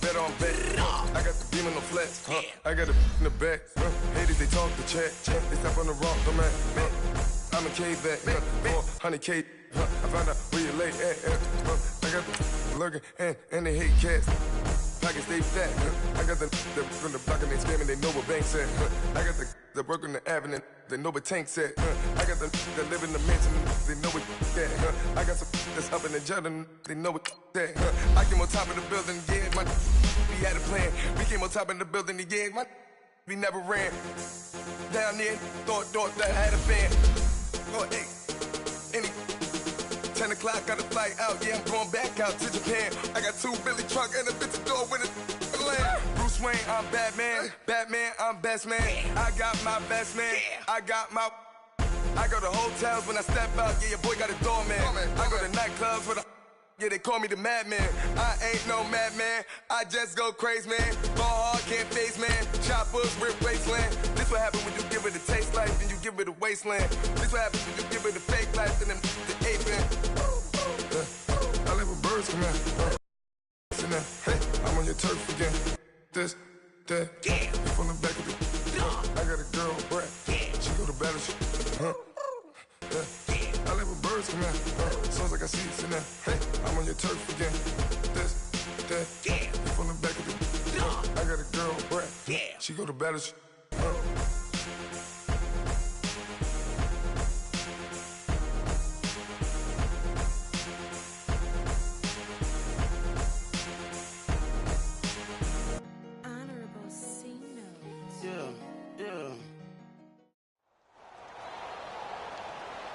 better on bet. I got the beam on the flats. I got a in the back. Haters, they talk the chat. They step on the rock, the man. I'm a cave back. 400K. I found out where you lay at. I got the lurking and they hate cats. Pockets stay fat. I got the from the block and they scamming, they know what banks at. I got the work on the avenue, they know what tanks at. I got the that live in the mansion, they know what that. I got some that's up in the Jordan, they know what that. I came on top of the building, yeah, we had a plan. We came on top of the building, yeah, we never ran. Down there, thought that I had a fan. Oh, hey, any 10 o'clock, got a flight out, yeah, I'm going back out to Japan. I got 2 Billy truck and a bitch door with a land. Bruce Wayne, I'm Batman. Batman, I'm best man. I got my best man. I go to hotels when I step out, yeah, your boy got a doorman. I go to nightclubs with yeah, they call me the madman. I ain't no madman, I just go crazy, man. Ball hard, can't face, man. Choppers, rip wasteland. This what happen when you give it a taste life, then you give it a wasteland. This what happens when you give it a fake life, and then the ape man. I live with birds come out. Hey, I'm on your turf again. This, that, from the back of the I got a girl, Brad. She go to battle, I live with birds come out. Sounds like I see it in there. Hey, I'm on your turf again. This, that, from the back of the I got a girl, Brad. She go to battle,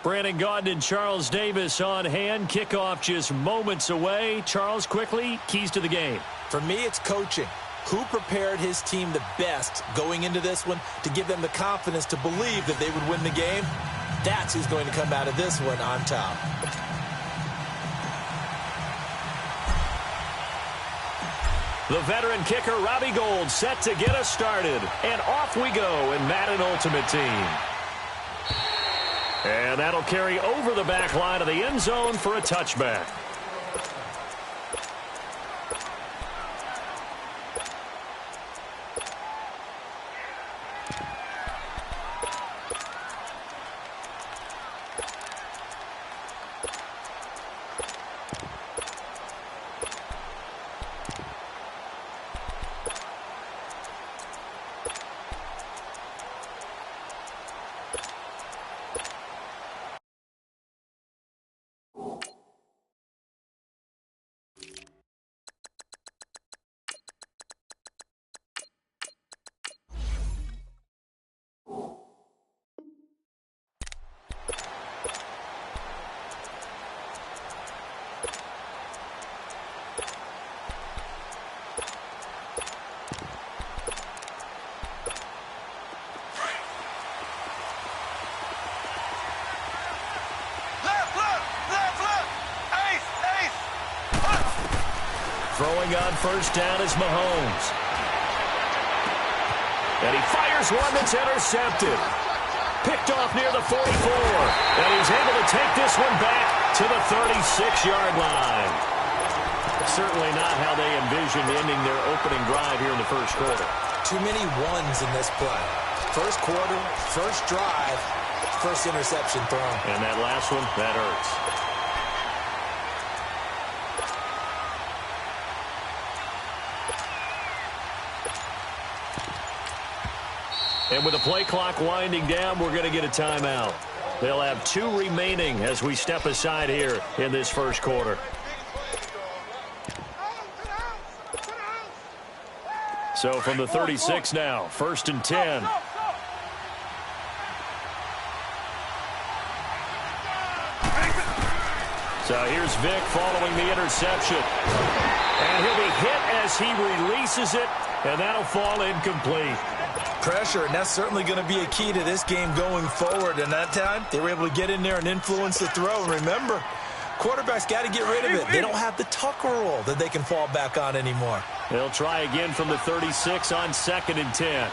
Brandon Gaudin and Charles Davis on hand. Kickoff just moments away. Charles, quickly, keys to the game. For me, it's coaching. Who prepared his team the best going into this one to give them the confidence to believe that they would win the game? That's who's going to come out of this one on top. The veteran kicker, Robbie Gould, set to get us started. And off we go in Madden Ultimate Team. And that'll carry over the back line of the end zone for a touchback. Throwing on first down is Mahomes. And he fires one that's intercepted. Picked off near the 44. And he's able to take this one back to the 36-yard line. Certainly not how they envisioned ending their opening drive here in the first quarter. Too many ones in this play. First quarter, first drive, first interception thrown. And that last one, that hurts. And with the play clock winding down, we're going to get a timeout. They'll have 2 remaining as we step aside here in this first quarter. So from the 36 now, 1st and 10. So here's Vic following the interception. And he'll be hit as he releases it, and that'll fall incomplete. Pressure, and that's certainly going to be a key to this game going forward. And that time, they were able to get in there and influence the throw. And remember, quarterbacks got to get rid of it. They don't have the Tucker rule that they can fall back on anymore. They'll try again from the 36 on 2nd and 10.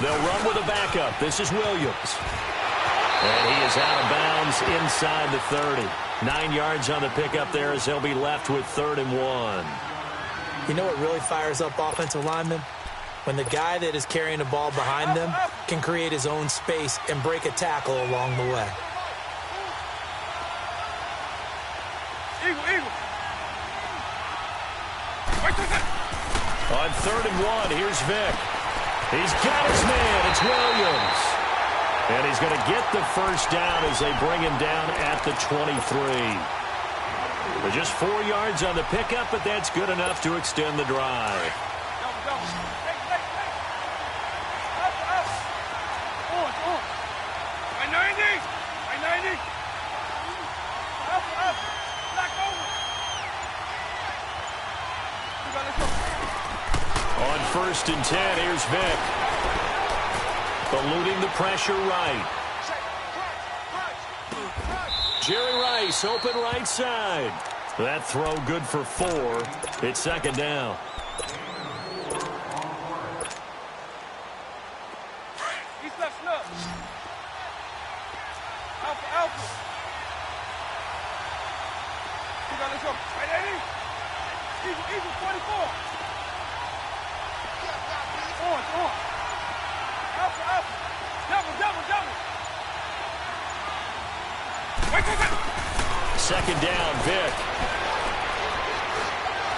They'll run with a backup. This is Williams. And he is out of bounds inside the 30. 9 yards on the pickup there as they'll be left with 3rd and 1. You know what really fires up offensive linemen? When the guy that is carrying the ball behind them can create his own space and break a tackle along the way. On 3rd and 1, here's Vick. He's got his man. It's Williams. And he's going to get the first down as they bring him down at the 23. With just 4 yards on the pickup, but that's good enough to extend the drive. On 1st and 10, here's Vick. Eluding the pressure right. Jerry Rice, open right side. That throw good for 4. It's 2nd down. Second down, Vick.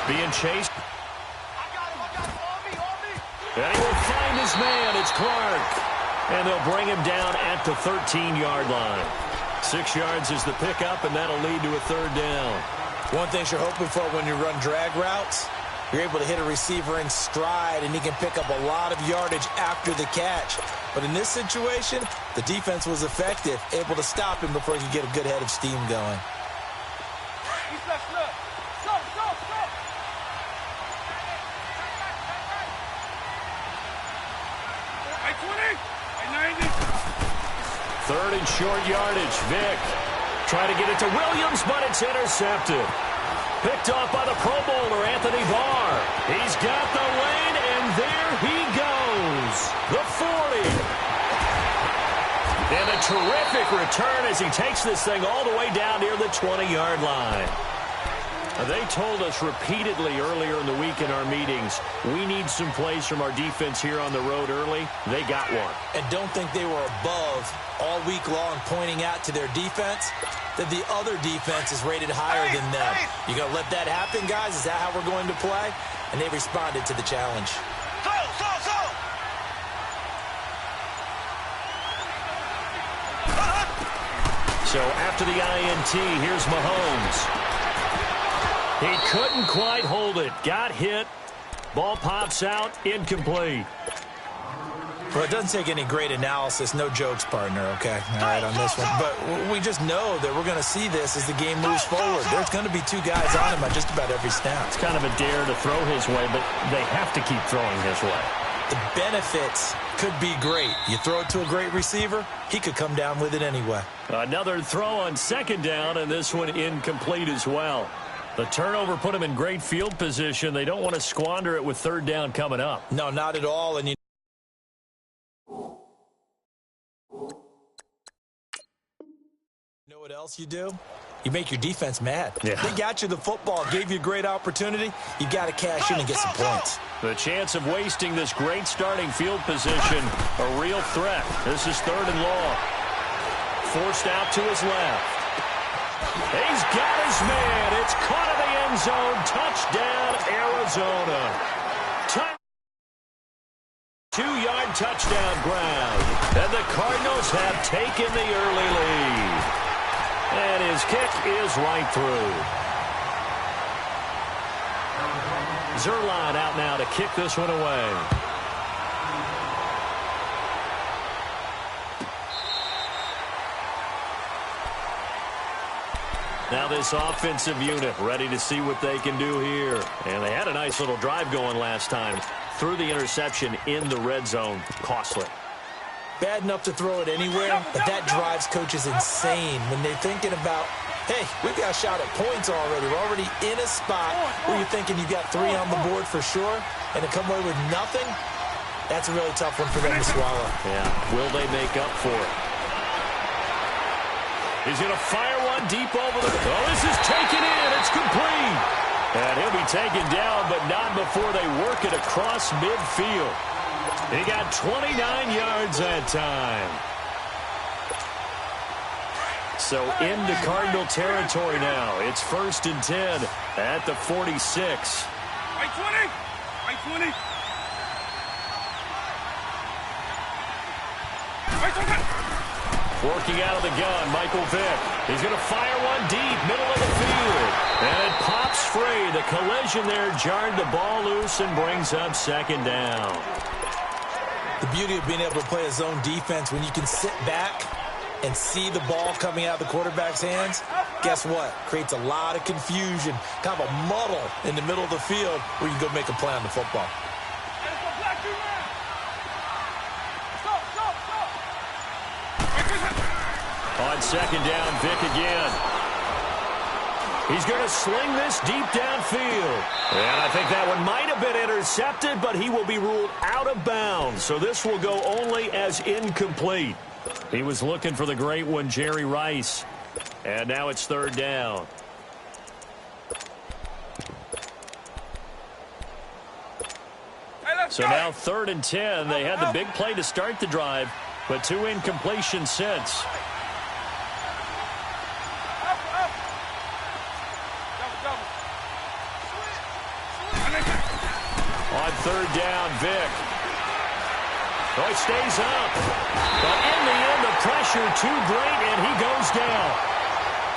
Being chased. And he will find his man. It's Clark. And they'll bring him down at the 13-yard line. 6 yards is the pickup, and that'll lead to a 3rd down. One thing you're hoping for when you run drag routes, you're able to hit a receiver in stride, and he can pick up a lot of yardage after the catch. But in this situation, the defense was effective, able to stop him before he could get a good head of steam going. Third and short yardage. Vick trying to get it to Williams, but it's intercepted. Picked off by the Pro Bowler, Anthony Barr. He's got the lane, and there he goes. The 40. And a terrific return as he takes this thing all the way down near the 20-yard line. They told us repeatedly earlier in the week in our meetings, we need some plays from our defense here on the road early. They got one. And don't think they were above all week long pointing out to their defense that the other defense is rated higher than them. You going to let that happen, guys? Is that how we're going to play? And they responded to the challenge. So after the INT, here's Mahomes. He couldn't quite hold it. Got hit. Ball pops out. Incomplete. Well, it doesn't take any great analysis. No jokes, partner, okay? All right, on this one. But we just know that we're going to see this as the game moves forward. There's going to be 2 guys on him at just about every snap. It's kind of a dare to throw his way, but they have to keep throwing his way. The benefits could be great. You throw it to a great receiver, he could come down with it anyway. Another throw on 2nd down, and this one incomplete as well. The turnover put him in great field position. They don't want to squander it with 3rd down coming up. No, not at all. And you know what else you do? You make your defense mad. Yeah. They got you the football, gave you a great opportunity. You got to cash in and get some points. The chance of wasting this great starting field position, a real threat. This is 3rd and long. Forced out to his left. He's got his man. It's caught in the end zone. Touchdown, Arizona. 2-yard touchdown ground. And the Cardinals have taken the early lead. And his kick is right through. Zerline out now to kick this one away. Now this offensive unit ready to see what they can do here. And they had a nice little drive going last time. Threw the interception in the red zone. Costly. Bad enough to throw it anywhere, but that drives coaches insane when they're thinking about, hey, we've got a shot at points already. We're already in a spot where you're thinking you've got 3 on the board for sure, and to come away with nothing, that's a really tough one for them to swallow. Yeah, will they make up for it? He's going to fire one deep over the... Oh, this is taken in. It's complete. And he'll be taken down, but not before they work it across midfield. He got 29 yards that time. So into Cardinal territory now. It's 1st and 10 at the 46. Right 20. Right 20. Right 20. Working out of the gun, Michael Vick. He's going to fire one deep, middle of the field. And it pops free. The collision there jarred the ball loose and brings up 2nd down. The beauty of being able to play a zone defense when you can sit back and see the ball coming out of the quarterback's hands, guess what? Creates a lot of confusion, kind of a muddle in the middle of the field where you can go make a play on the football. On 2nd down, Vick again. He's going to sling this deep downfield. And I think that one might have been intercepted, but he will be ruled out of bounds. So this will go only as incomplete. He was looking for the great one, Jerry Rice. And now it's 3rd down. So now 3rd and 10. They had the big play to start the drive, but 2 incompletions since. On 3rd down, Vick. Oh, he stays up. But in the end, the pressure too great, and he goes down.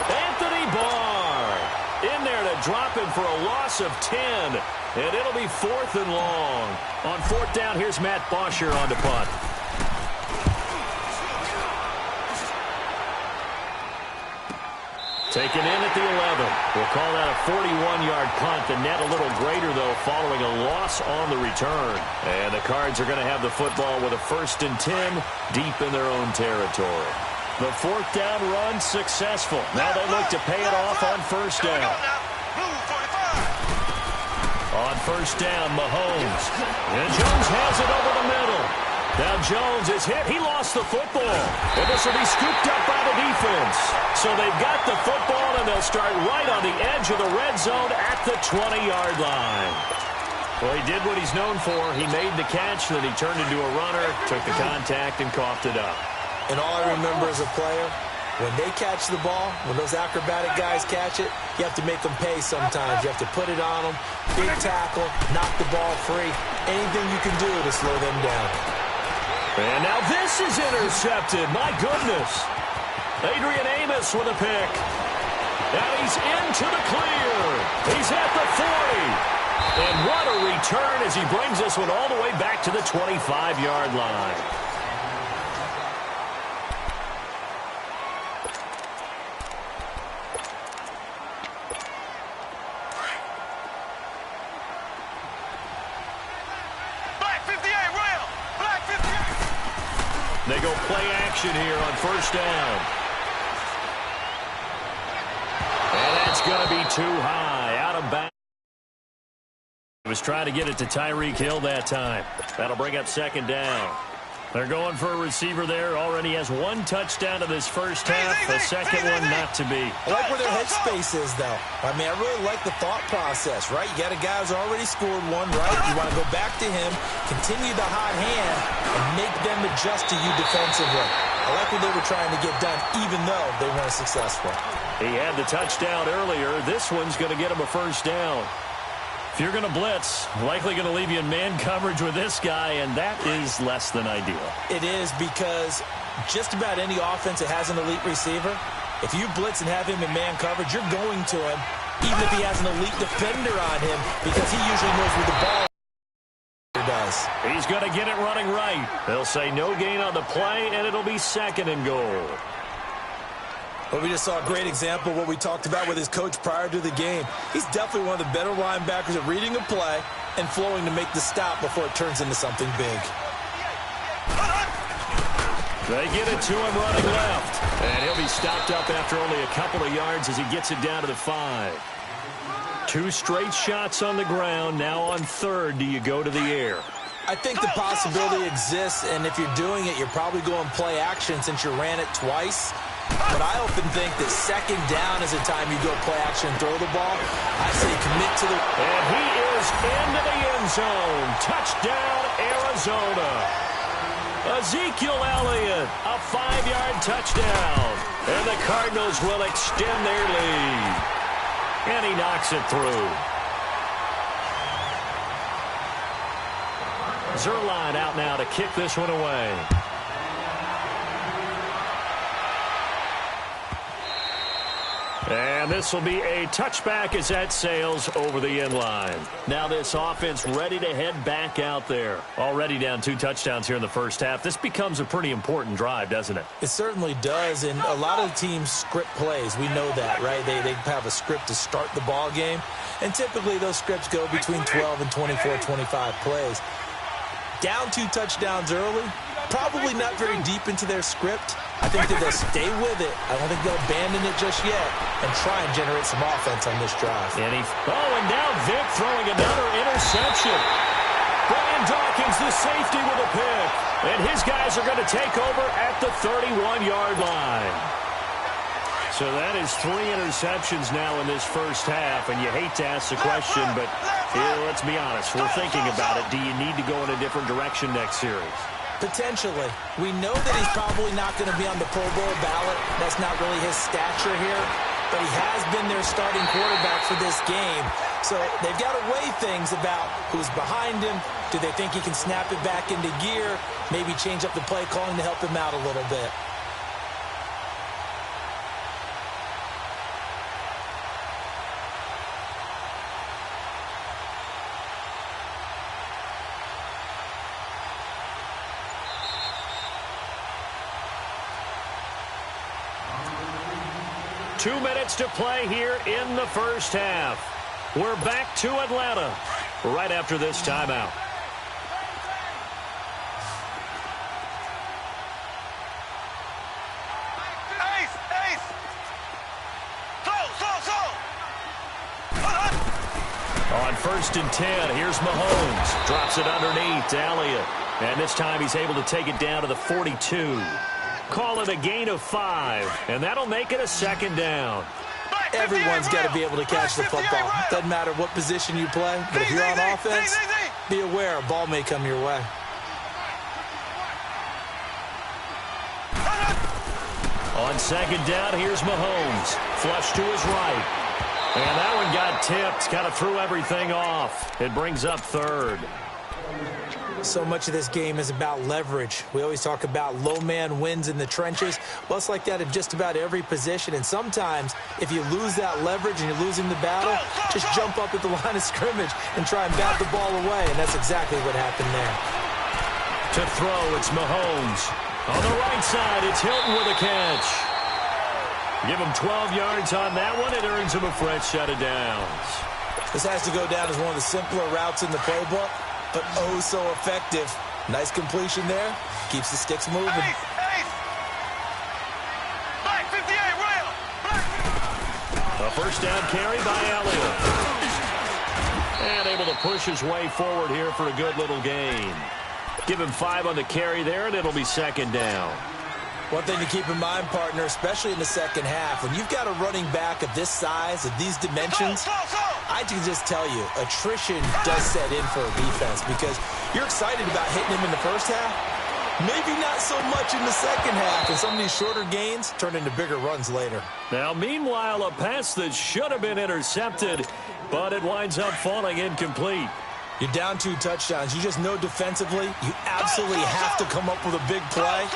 Anthony Barr in there to drop him for a loss of 10. And it'll be 4th and long. On 4th down, here's Matt Bosher on the punt. Taken in at the 11. We'll call that a 41-yard punt. The net a little greater, though, following a loss on the return. And the Cards are going to have the football with a 1st and 10 deep in their own territory. The 4th down run successful. Now they look to pay it off on 1st down. On 1st down, Mahomes. And Jones has it over the middle. Now Jones is hit. He lost the football. And this will be scooped up by the defense. So they've got the football, and they'll start right on the edge of the red zone at the 20-yard line. Well, he did what he's known for. He made the catch, then he turned into a runner, took the contact, and coughed it up. And all I remember as a player, when they catch the ball, when those acrobatic guys catch it, you have to make them pay sometimes. You have to put it on them, big tackle, knock the ball free. Anything you can do to slow them down. And now this is intercepted. My goodness. Adrian Amos with a pick. And he's into the clear. He's at the 40. And what a return as he brings this one all the way back to the 25-yard line. They go play action here on 1st down. And that's going to be too high. Out of bounds. He was trying to get it to Tyreek Hill that time. That'll bring up 2nd down. They're going for a receiver there. Already has 1 touchdown in this first half. The second one not to be. I like where their headspace is, though. I mean, I really like the thought process, right? You got a guy who's already scored one, right? You want to go back to him, continue the hot hand, and make them adjust to you defensively. I like what they were trying to get done, even though they weren't successful. He had the touchdown earlier. This one's going to get him a 1st down. If you're going to blitz, likely going to leave you in man coverage with this guy, and that is less than ideal. It is, because just about any offense that has an elite receiver, if you blitz and have him in man coverage, you're going to him, even if he has an elite defender on him, because he usually knows where the ball does. He's going to get it running right. They'll say no gain on the play, and it'll be 2nd and goal. Well, we just saw a great example of what we talked about with his coach prior to the game. He's definitely one of the better linebackers at reading a play and flowing to make the stop before it turns into something big. They get it to him running left. And he'll be stopped up after only a couple of yards as he gets it down to the 5. 2 straight shots on the ground. Now on 3rd, do you go to the air? I think the possibility exists, and if you're doing it, you're probably going play action since you ran it twice. But I often think that second down is a time you go play action and throw the ball. I say commit to the... And he is into the end zone. Touchdown, Arizona. Ezekiel Elliott, a 5-yard touchdown. And the Cardinals will extend their lead. And he knocks it through. Zerline out now to kick this one away. And this will be a touchback as that sails over the end line. Now this offense ready to head back out there. Already down 2 touchdowns here in the first half. This becomes a pretty important drive, doesn't it? It certainly does, and a lot of teams script plays. We know that, right? They have a script to start the ball game, and typically those scripts go between 12 and 24, 25 plays. Down 2 touchdowns early, probably not very deep into their script. I think that they'll stay with it. I don't think they'll abandon it just yet and try and generate some offense on this drive. And now Vic throwing another interception. Brian Dawkins, the safety, with a pick. And his guys are going to take over at the 31-yard line. So that is 3 interceptions now in this first half. And you hate to ask the question, but let's be honest. We're thinking about it. Do you need to go in a different direction next series? Potentially. We know that he's probably not going to be on the Pro Bowl ballot. That's not really his stature here. But he has been their starting quarterback for this game. So they've got to weigh things about who's behind him. Do they think he can snap it back into gear? Maybe change up the play calling to help him out a little bit. 2 minutes to play here in the first half. We're back to Atlanta right after this timeout. On 1st and 10, here's Mahomes. Drops it underneath to Elliott. And this time he's able to take it down to the 42. Call it a gain of 5, and that'll make it a 2nd down. Everyone's got to be able to catch the football. Doesn't matter what position you play, but if you're on offense, be aware a ball may come your way. On 2nd down, here's Mahomes. Flush to his right. And that one got tipped. Kind of threw everything off. It brings up 3rd. So much of this game is about leverage. We always talk about low man wins in the trenches. Well, it's like that in just about every position. And sometimes, if you lose that leverage and you're losing the battle, just jump up at the line of scrimmage and try and bat the ball away. And that's exactly what happened there. To throw, it's Mahomes. On the right side, it's Hilton with a catch. Give him 12 yards on that one. It earns him a fresh set of downs. This has to go down as one of the simpler routes in the playbook, but oh so effective. Nice completion there. Keeps the sticks moving. A first down carry by Elliott. And able to push his way forward here for a good little gain. Give him 5 on the carry there, and it'll be 2nd down. One thing to keep in mind, partner, especially in the second half, when you've got a running back of this size, of these dimensions, I can just tell you, attrition does set in for a defense because you're excited about hitting him in the first half. Maybe not so much in the second half, and some of these shorter gains turn into bigger runs later. Now, meanwhile, a pass that should have been intercepted, but it winds up falling incomplete. You're down 2 touchdowns. You just know defensively you absolutely have to come up with a big play.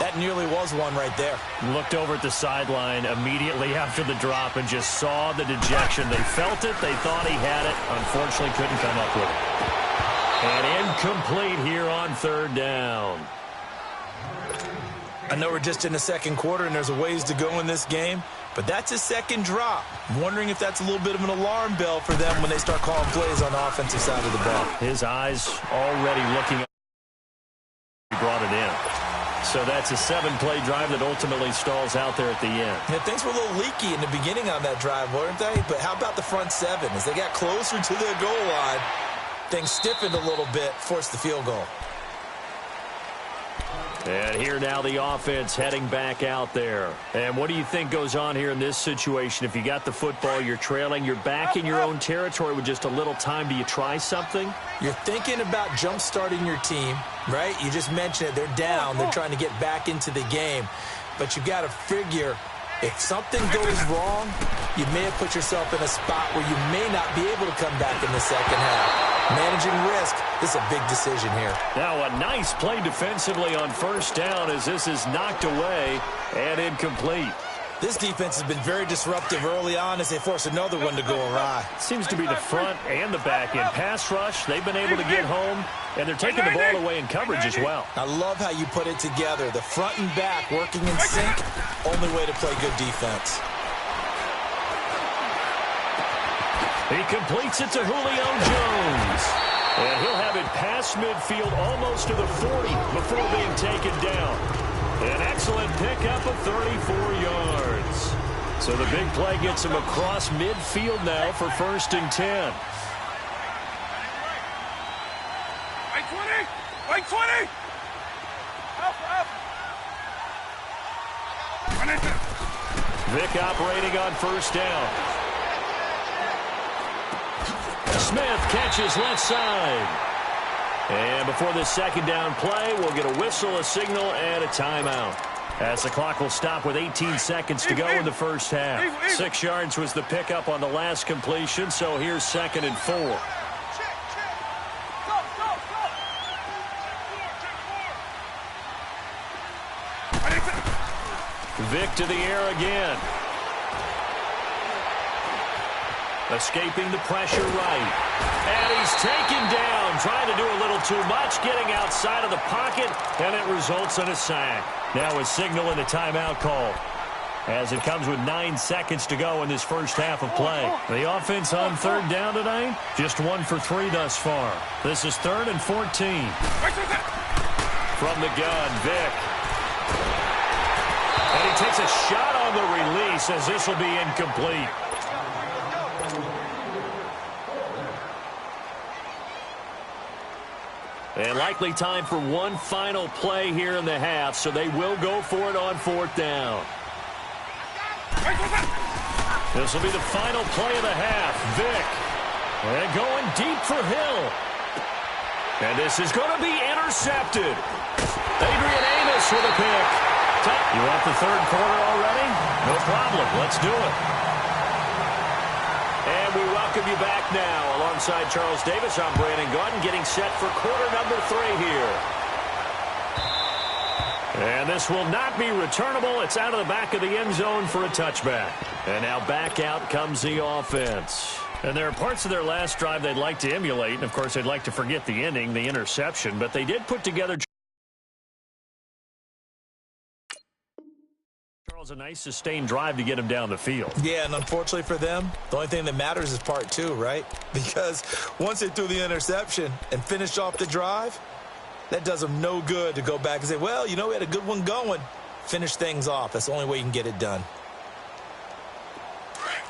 That nearly was one right there. Looked over at the sideline immediately after the drop and just saw the dejection. They felt it. They thought he had it. Unfortunately, couldn't come up with it. And incomplete here on 3rd down. I know we're just in the second quarter and there's a ways to go in this game, but that's his 2nd drop. I'm wondering if that's a little bit of an alarm bell for them when they start calling plays on the offensive side of the ball. His eyes already looking up. He brought it in. So that's a 7-play drive that ultimately stalls out there at the end. Yeah, things were a little leaky in the beginning on that drive, weren't they? But how about the front 7? As they got closer to the goal line, things stiffened a little bit, forced the field goal. And here now the offense heading back out there. And what do you think goes on here in this situation? If you got the football, you're trailing, you're back in your own territory with just a little time. Do you try something? You're thinking about jump-starting your team, right? You just mentioned it. They're down. They're trying to get back into the game. But you got to figure, if something goes wrong, you may have put yourself in a spot where you may not be able to come back in the second half. Managing risk, this is a big decision here. Now a nice play defensively on first down as this is knocked away and incomplete. This defense has been very disruptive early on as they force another one to go awry. Seems to be the front and the back end. Pass rush, they've been able to get home, and they're taking the ball away in coverage as well. I love how you put it together. The front and back working in sync, only way to play good defense. He completes it to Julio Jones. And he'll have it past midfield almost to the 40 before being taken down. An excellent pickup of 34 yards. So the big play gets him across midfield now for 1st and 10. Right 20! Right 20! Vic operating on first down. Smith catches left side. And before this second down play, we'll get a whistle, a signal, and a timeout. As the clock will stop with 18 seconds to go in the first half. 6 yards was the pickup on the last completion, so here's 2nd and 4. Vic to the air again. Escaping the pressure right. And he's taken down, trying to do a little too much, getting outside of the pocket, and it results in a sack. Now a signal and a timeout call as it comes with 9 seconds to go in this first half of play. The offense on 3rd down tonight, just 1 for 3 thus far. This is 3rd and 14. From the gun, Vic. And he takes a shot on the release as this will be incomplete. And likely time for one final play here in the half, so they will go for it on 4th down. This will be the final play of the half. Vic. And going deep for Hill. And this is going to be intercepted. Adrian Amos with a pick. You want the 3rd quarter already? No problem. Let's do it. And we welcome you back now. Alongside Charles Davis, I'm Brandon Gordon, getting set for quarter number 3 here. And this will not be returnable. It's out of the back of the end zone for a touchback. And now back out comes the offense. And there are parts of their last drive they'd like to emulate. And, of course, they'd like to forget the ending, the interception. But they did put together a nice sustained drive to get him down the field. Yeah, and unfortunately for them, the only thing that matters is part 2, right? Because once they threw the interception and finished off the drive, that does them no good to go back and say, well, you know, we had a good one going. Finish things off. That's the only way you can get it done.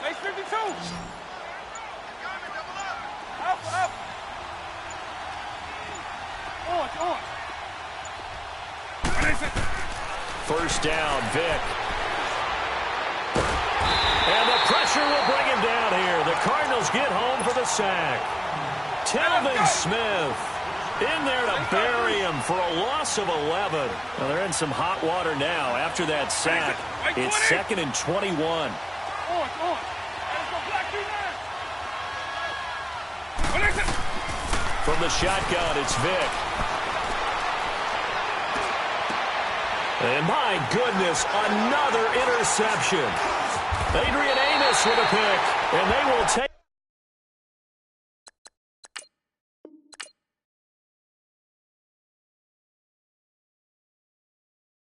Nice 52. Up. On. First down, Vic. And the pressure will bring him down here. The Cardinals get home for the sack. Telvin Smith in there to bury him for a loss of 11. Well, they're in some hot water now after that sack. It's 2nd and 21. From the shotgun, it's Vic. And my goodness, another interception. Adrian Amos with a pick, and they will take